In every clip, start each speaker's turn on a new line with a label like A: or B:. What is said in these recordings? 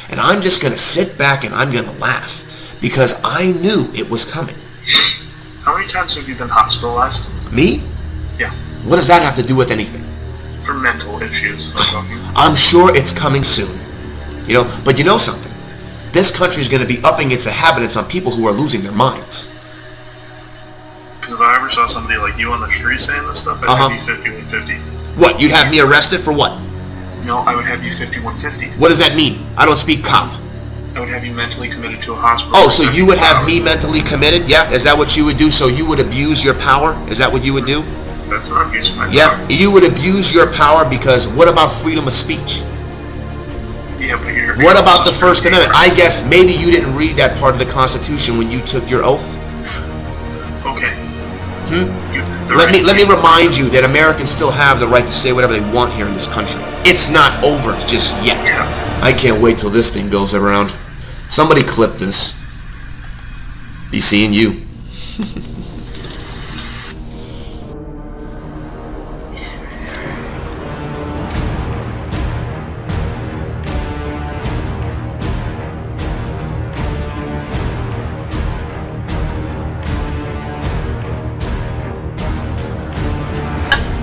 A: And I'm just going to sit back and I'm going to laugh because I knew it was coming.
B: How many times have you been hospitalized?
A: Me?
B: Yeah.
A: What does that have to do with anything?
B: For mental issues.
A: I'm sure it's coming soon. But you know something? This country is going to be upping its inhabitants on people who are losing their minds.
B: Because if I ever saw somebody like you on the street saying this stuff, I'd have you 5150.
A: What? You'd have me arrested for what?
B: No, I would have you 5150.
A: What does that mean? I don't speak cop.
B: I would have you mentally committed to a hospital.
A: Oh, so you would have me mentally committed? Yeah? Is that what you would do? So you would abuse your power? Is that what you would do?
B: That's not abusing my power.
A: Yeah, you would abuse your power because what about freedom of speech?
B: Yeah, but you're...
A: What about the First Amendment? I guess maybe you didn't read that part of the Constitution when you took your oath.
B: Okay.
A: Let me remind you that Americans still have the right to say whatever they want here in this country. It's not over just yet.
B: Yeah.
A: I can't wait till this thing goes around. Somebody clip this. Be seeing you.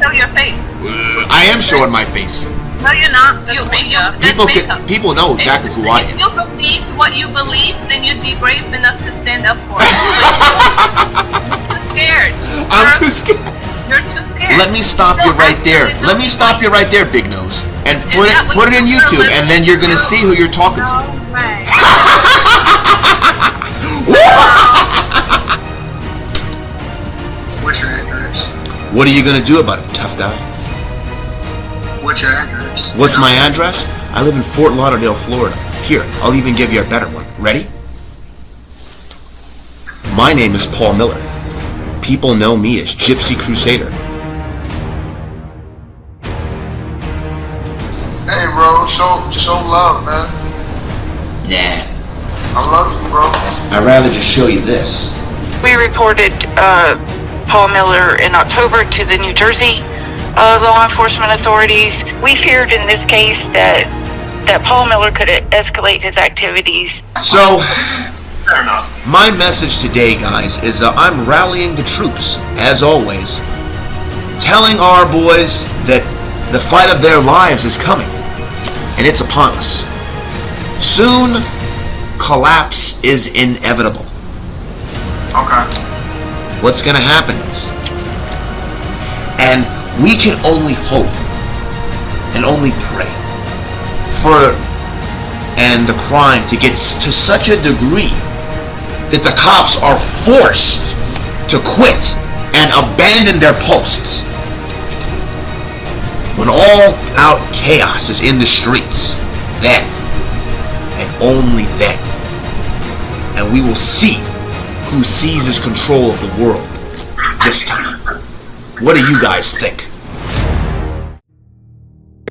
C: Show your face.
A: I am showing my face.
C: No, you're not.
A: People know exactly who I am.
C: If you believe what you believe, then you'd be brave enough to stand up for it. You're too scared.
A: I'm too scared.
C: You're too scared.
A: Let me stop you right there. Let me stop you right there, Big Nose. And put it in YouTube, and then you're gonna see who you're talking to.
C: Right.
B: What's your address?
A: What are you gonna do about it, tough guy?
B: What's your address?
A: What's my address? I live in Fort Lauderdale, Florida. Here, I'll even give you a better one. Ready? My name is Paul Miller. People know me as Gypsy Crusader.
D: Hey bro, show love, man.
A: Nah.
D: I love you, bro.
A: I'd rather just show you this.
E: We reported Paul Miller in October to the New Jersey law enforcement authorities. We feared in this case that Paul Miller could escalate his activities.
A: So,
B: Fair enough.
A: my message today, guys, is I'm rallying the troops, as always, telling our boys that the fight of their lives is coming, and it's upon us. Soon, collapse is inevitable.
D: Okay.
A: What's going to happen is, and we can only hope and only pray for and the crime to get to such a degree that the cops are forced to quit and abandon their posts. When all out chaos is in the streets, then and only then, and we will see who seizes control of the world this time. What do you guys think?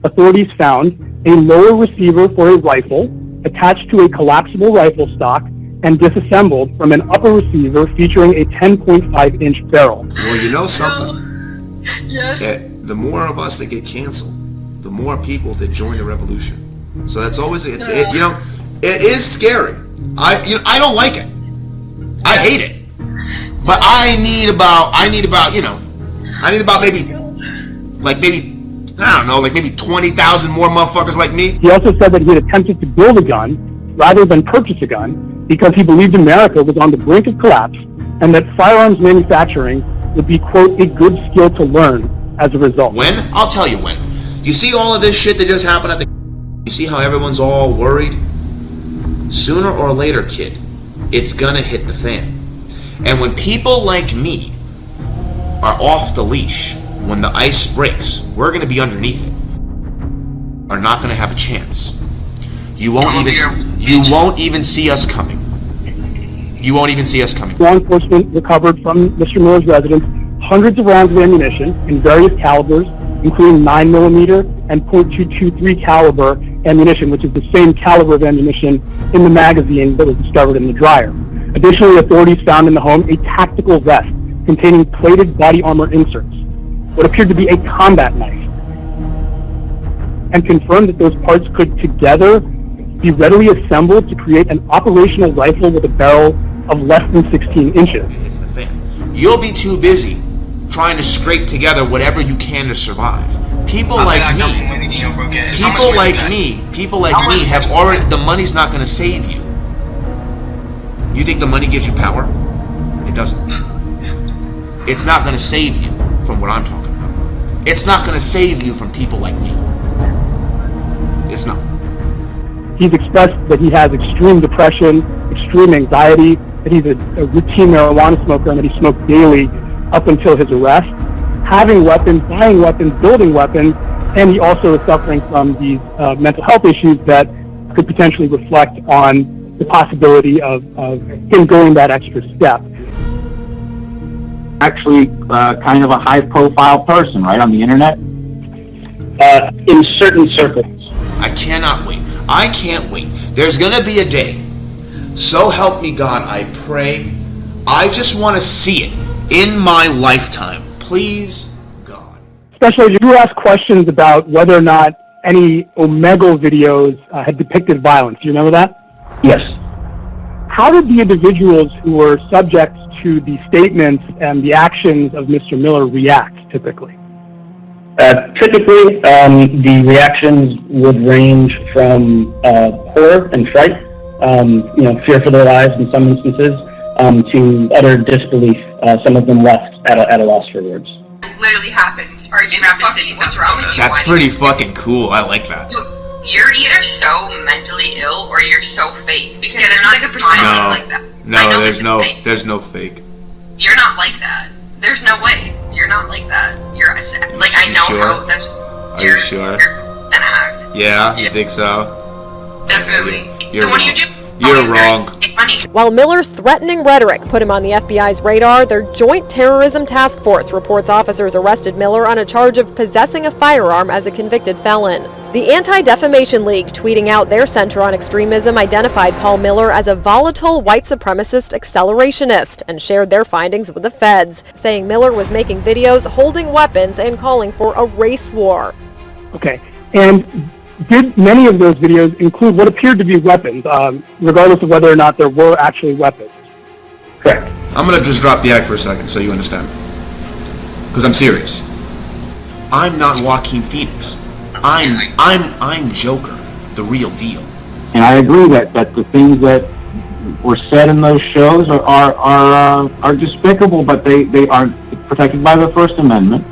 F: Authorities found a lower receiver for a rifle attached to a collapsible rifle stock and disassembled from an upper receiver featuring a 10.5-inch barrel.
A: Well, you know something?
C: Yes.
A: That the more of us that get canceled, the more people that join the revolution. So that's always it is scary. I don't like it. I hate it. But I need about maybe 20,000 more motherfuckers like me.
F: He also said that he had attempted to build a gun rather than purchase a gun because he believed America was on the brink of collapse and that firearms manufacturing would be, quote, a good skill to learn as a result.
A: When? I'll tell you when. You see all of this shit that just happened at the... You see how everyone's all worried? Sooner or later, kid, it's gonna hit the fan. And when people like me are off the leash, when the ice breaks, we're gonna be underneath it. Are not gonna have a chance. You won't even see us coming. You won't even see us coming.
F: Law enforcement recovered from Mr. Miller's residence hundreds of rounds of ammunition in various calibers, including 9mm and .223 caliber ammunition, which is the same caliber of ammunition in the magazine that was discovered in the dryer. Additionally, authorities found in the home a tactical vest containing plated body armor inserts, what appeared to be a combat knife, and confirmed that those parts could together be readily assembled to create an operational rifle with a barrel of less than 16 inches.
A: It's the thing. You'll be too busy trying to scrape together whatever you can to survive. People like me have already, the money's not going to save you. You think the money gives you power? It doesn't. It's not going to save you from what I'm talking about. It's not going to save you from people like me. It's not.
F: He's expressed that he has extreme depression, extreme anxiety, that he's a routine marijuana smoker, and that he smoked daily up until his arrest. Having weapons, buying weapons, building weapons, and he also is suffering from these mental health issues that could potentially reflect on the possibility of him going that extra step.
G: Actually, kind of a high-profile person, right, on the internet?
F: In certain circles.
A: I cannot wait. I can't wait. There's going to be a day. So help me God, I pray. I just want to see it in my lifetime. Please, God.
F: Special Agent, you were asked questions about whether or not any Omegle videos had depicted violence. Do you remember that?
G: Yes.
F: How did the individuals who were subject to the statements and the actions of Mr. Miller react typically?
H: Typically, the reactions would range from horror and fright, fear for their lives in some instances, to utter disbelief. Some of them left at a loss for words.
I: It literally happened. Are you fucking, what's wrong with you?
A: That's pretty fucking cool. I like that.
I: You're either so mentally ill or you're so fake, because they're not like smiling like that.
A: No, there's no fake.
I: You're not like that. There's no way. You're not like that. You're like, I know
A: sure?
I: how that's.
A: Are you sure?
I: You're an act.
A: Yeah, you think so?
I: Definitely.
A: You're
I: so what
A: wrong.
I: do you do?
A: You're wrong.
J: While Miller's threatening rhetoric put him on the FBI's radar, their Joint Terrorism Task Force reports officers arrested Miller on a charge of possessing a firearm as a convicted felon. The Anti-Defamation League, tweeting out their Center on Extremism, identified Paul Miller as a volatile white supremacist accelerationist and shared their findings with the feds, saying Miller was making videos holding weapons and calling for a race war.
F: Okay, and did many of those videos include what appeared to be weapons, regardless of whether or not there were actually weapons?
H: Correct.
A: I'm gonna just drop the act for a second so you understand. Because I'm serious. I'm not Joaquin Phoenix. I'm Joker, the real deal.
G: And I agree that the things that were said in those shows are despicable, but they are protected by the First Amendment,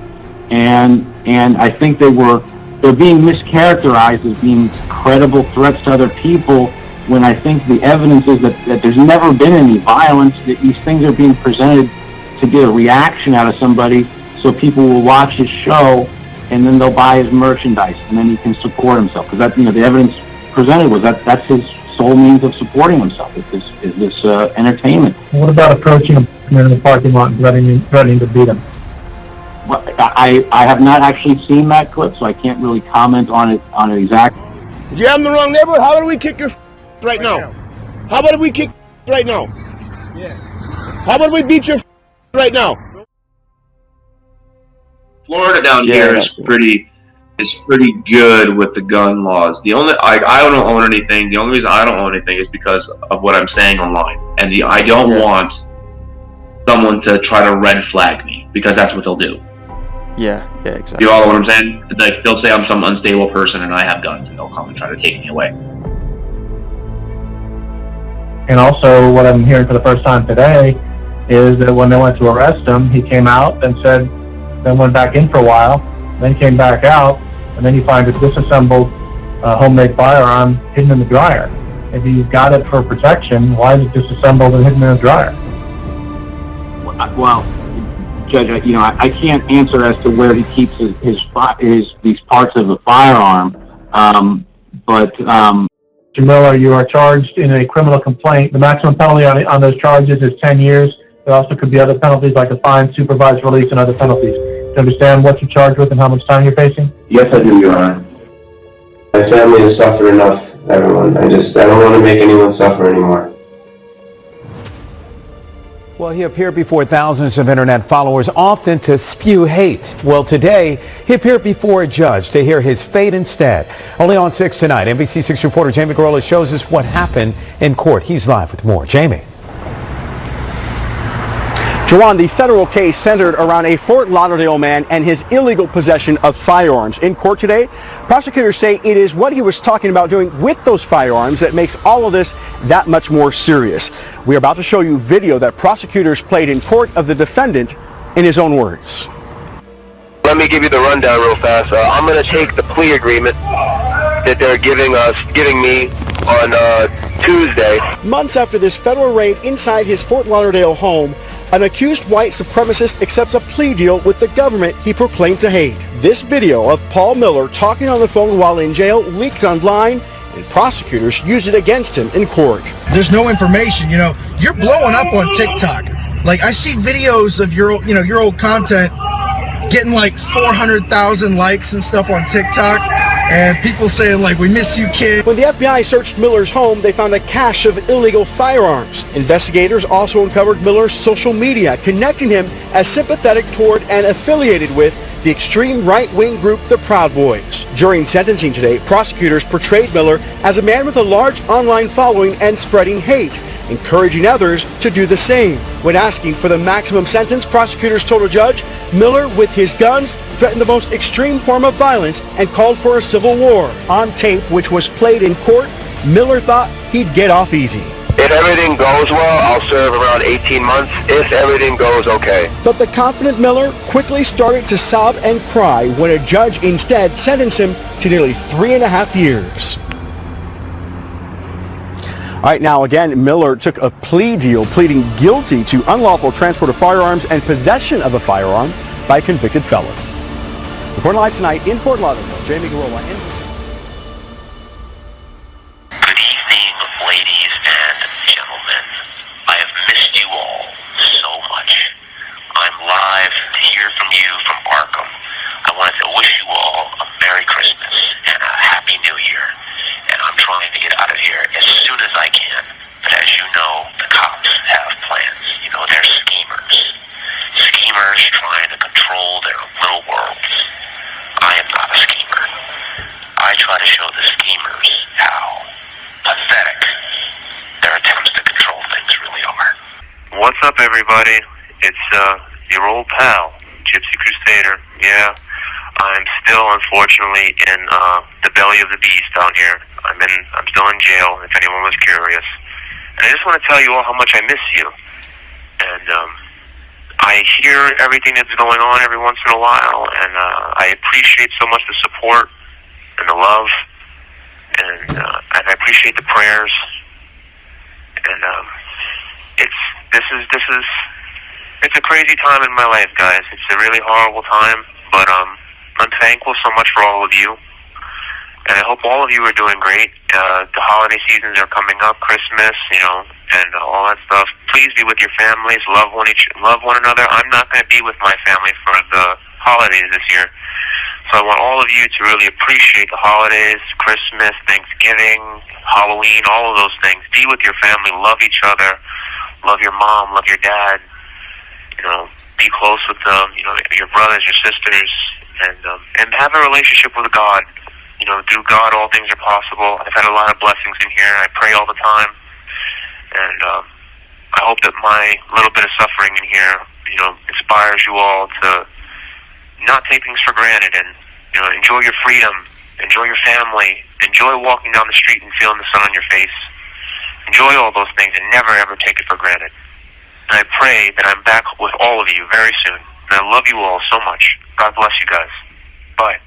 G: and I think they're being mischaracterized as being credible threats to other people, when I think the evidence is that there's never been any violence, that these things are being presented to get a reaction out of somebody, so people will watch his show and then they'll buy his merchandise, and then he can support himself. Because that, the evidence presented was that's his sole means of supporting himself, is this entertainment.
F: What about approaching him in the parking lot and threatening to beat him?
G: Well, I have not actually seen that clip, so I can't really comment on it exactly.
K: You're in the wrong neighborhood. How about we kick your right now? How about we kick right now? Yeah. How about we beat your right now?
L: Florida down here is pretty good with the gun laws. The only I don't own anything. The only reason I don't own anything is because of what I'm saying online, and I don't want someone to try to red flag me, because that's what they'll do.
M: Yeah, exactly.
L: You all know what I'm saying? Like, they'll say I'm some unstable person and I have guns, and they'll come and try to take me away.
F: And also, what I'm hearing for the first time today is that when they went to arrest him, he came out and said, then went back in for a while, then came back out, and then you find a disassembled homemade firearm hidden in the dryer. If he's got it for protection, why is it disassembled and hidden in the dryer?
G: Well, Judge, I can't answer as to where he keeps these parts of the firearm, but
F: Mr. Miller, you are charged in a criminal complaint. The maximum penalty on those charges is 10 years. There also could be other penalties like a fine, supervised release, and other penalties. Do you understand what you're charged with and how much time you're facing?
N: Yes, I do, Your Honor. My family has suffered enough, everyone. I don't want to make anyone suffer anymore.
O: Well, he appeared before thousands of internet followers, often to spew hate. Well, today, he appeared before a judge to hear his fate instead. Only on 6 tonight, NBC6 reporter Jamie Garola shows us what happened in court. He's live with more. Jamie.
P: Jawan, the federal case centered around a Fort Lauderdale man and his illegal possession of firearms. In court today, prosecutors say it is what he was talking about doing with those firearms that makes all of this that much more serious. We are about to show you video that prosecutors played in court of the defendant in his own words.
Q: Let me give you the rundown real fast. I'm going to take the plea agreement that they're giving me on Tuesday.
P: Months after this federal raid inside his Fort Lauderdale home, an accused white supremacist accepts a plea deal with the government he proclaimed to hate. This video of Paul Miller talking on the phone while in jail leaked online, and prosecutors used it against him in court.
R: There's no information, you're blowing up on TikTok. Like, I see videos of your old content getting like 400,000 likes and stuff on TikTok, and people saying like, "We miss you, kid."
P: When the FBI searched Miller's home, they found a cache of illegal firearms. Investigators also uncovered Miller's social media, connecting him as sympathetic toward and affiliated with the extreme right-wing group, the Proud Boys. During sentencing today, prosecutors portrayed Miller as a man with a large online following and spreading hate, encouraging others to do the same. When asking for the maximum sentence, prosecutors told a judge Miller, with his guns, threatened the most extreme form of violence and called for a civil war. On tape, which was played in court, Miller thought he'd get off easy.
Q: If everything goes well, I'll serve around 18 months if everything goes okay.
P: But the confident Miller quickly started to sob and cry when a judge instead sentenced him to nearly 3.5 years. All right, now again, Miller took a plea deal pleading guilty to unlawful transport of firearms and possession of a firearm by a convicted felon. Reporting live tonight in Fort Lauderdale, Jamie Garola.
S: Good evening, ladies and gentlemen. I have missed you all so much. I'm live to hear from you from Arkham. I wanted to wish you all a Merry Christmas and a Happy New Year. And I'm trying to get out of here as soon as I can. But as you know, the cops have plans. They're schemers. Schemers trying to control their little worlds. I am not a schemer. I try to show the schemers how pathetic their attempts to control things really are.
L: What's up, everybody? It's your old pal, Gypsy Crusader. Yeah, I'm still, unfortunately, in the belly of the beast down here. I'm still in jail, if anyone was curious. And I just want to tell you all how much I miss you. And I hear everything that's going on every once in a while, and I appreciate so much the support and the love, and I appreciate the prayers. And it's a crazy time in my life, guys. It's a really horrible time, but I'm thankful so much for all of you. And I hope all of you are doing great. The holiday seasons are coming up, Christmas, and all that stuff. Please be with your families, love one another. I'm not going to be with my family for the holidays this year. So I want all of you to really appreciate the holidays, Christmas, Thanksgiving, Halloween, all of those things. Be with your family, love each other, love your mom, love your dad. Be close with them, your brothers, your sisters, and have a relationship with God. Through God, all things are possible. I've had a lot of blessings in here. I pray all the time. And I hope that my little bit of suffering in here, inspires you all to not take things for granted and, enjoy your freedom, enjoy your family, enjoy walking down the street and feeling the sun on your face. Enjoy all those things and never, ever take it for granted. And I pray that I'm back with all of you very soon. And I love you all so much. God bless you guys. Bye.